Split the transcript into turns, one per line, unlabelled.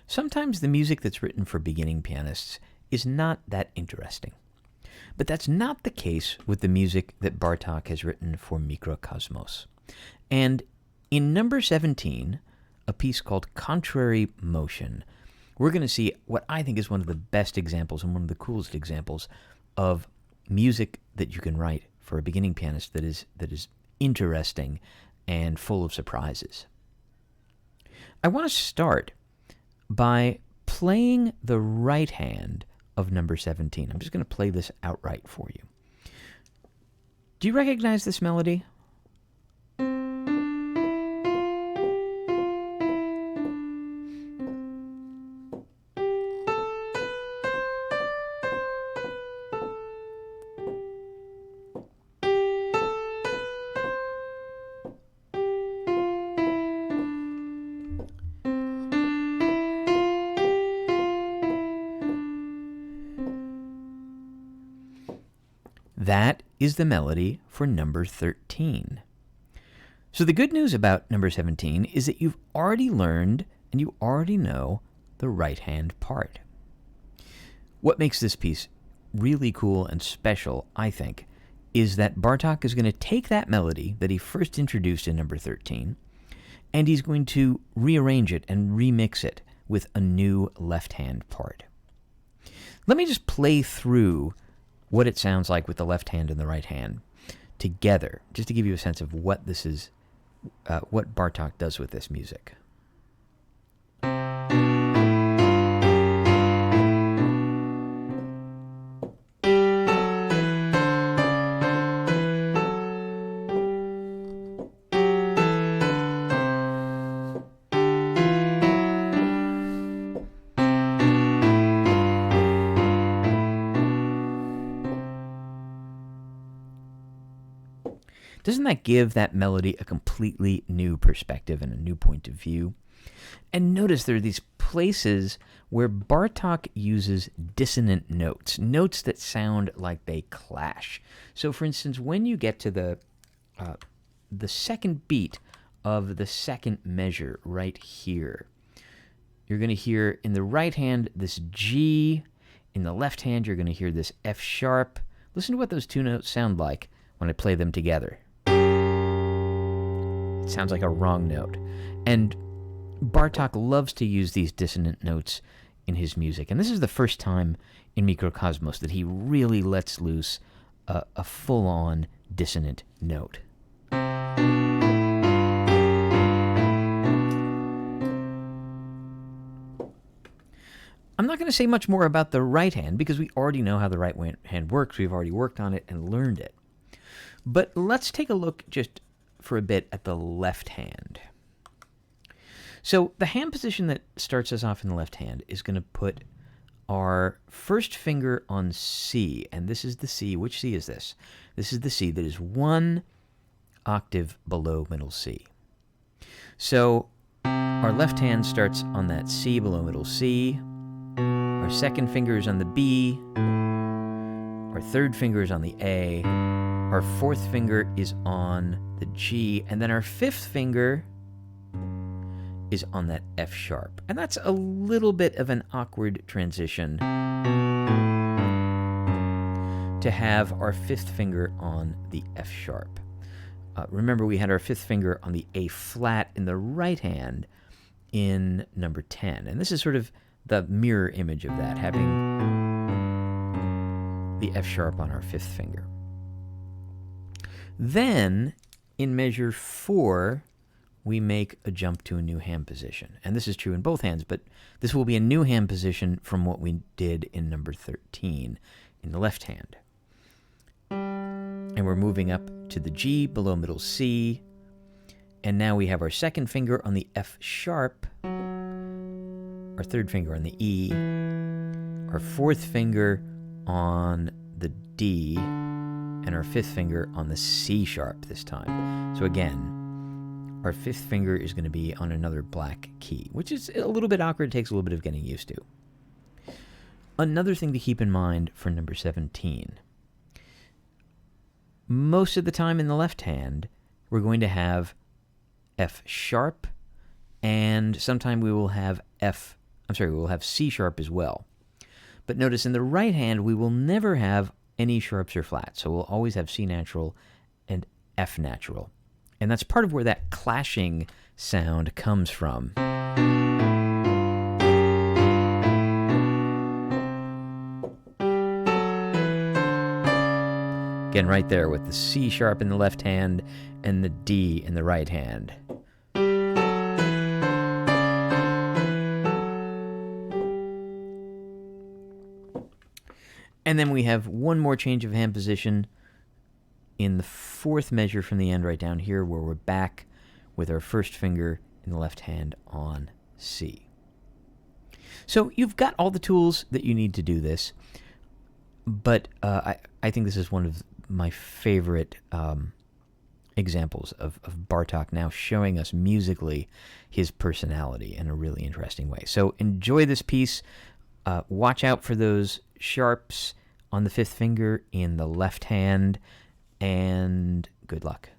Sometimes the music that's written for beginning pianists is not that interesting. But that's not the case with the music that Bartók has written for Mikrokosmos. And in number 17, a piece called Contrary Motion, we're going to see what I think is one of the best examples and one of the coolest examples of music that you can write for a beginning pianist that is interesting and full of surprises. I want to start by playing the right hand of number 17. I'm just going to play this outright for you. Do you recognize this melody? That is the melody for number 13. So the good news about number 17 is that you've already learned and you already know the right hand part. What makes this piece really cool and special, I think, is that Bartók is going to take that melody that he first introduced in number 13, and he's going to rearrange it and remix it with a new left hand part. Let me just play through what it sounds like with the left hand and the right hand together, just to give you a sense of what this is, what Bartók does with this music. Doesn't that give that melody a completely new perspective and a new point of view? And notice there are these places where Bartók uses dissonant notes, notes that sound like they clash. So, for instance, when you get to the second beat of the second measure right here, you're going to hear in the right hand this G, in the left hand you're going to hear this F sharp. Listen to what those two notes sound like when I play them together. It sounds like a wrong note. And Bartók loves to use these dissonant notes in his music. And this is the first time in Mikrokosmos that he really lets loose a full-on dissonant note. I'm not going to say much more about the right hand because we already know how the right hand works. We've already worked on it and learned it. But let's take a look just for a bit at the left hand. So the hand position that starts us off in the left hand is going to put our first finger on C, and this is the C. Which C is this? This is the C that is one octave below middle C. So our left hand starts on that C below middle C. Our second finger is on the B. Our third finger is on the A. Our fourth finger is on the G, and then our fifth finger is on that F sharp. And that's a little bit of an awkward transition to have our fifth finger on the F sharp. Remember, we had our fifth finger on the A flat in the right hand in number 10. And this is sort of the mirror image of that, having the F sharp on our fifth finger. Then, in measure 4, we make a jump to a new hand position. And this is true in both hands, but this will be a new hand position from what we did in number 13 in the left hand. And we're moving up to the G below middle C. And now we have our second finger on the F sharp, our third finger on the E, our fourth finger on the D, and our fifth finger on the C sharp this time. So again, our fifth finger is going to be on another black key, which is a little bit awkward, takes a little bit of getting used to. Another thing to keep in mind for number 17. Most of the time in the left hand, we're going to have F sharp, and sometime we will have F we'll have C sharp as well. But notice in the right hand, we will never have any sharps or flats. So we'll always have C natural and F natural. And that's part of where that clashing sound comes from. Again, right there with the C sharp in the left hand and the D in the right hand. And then we have one more change of hand position in the fourth measure from the end right down here, where we're back with our first finger in the left hand on C. So you've got all the tools that you need to do this, but I think this is one of my favorite examples of Bartók now showing us musically his personality in a really interesting way. So enjoy this piece. Watch out for those sharps on the fifth finger in the left hand, and good luck.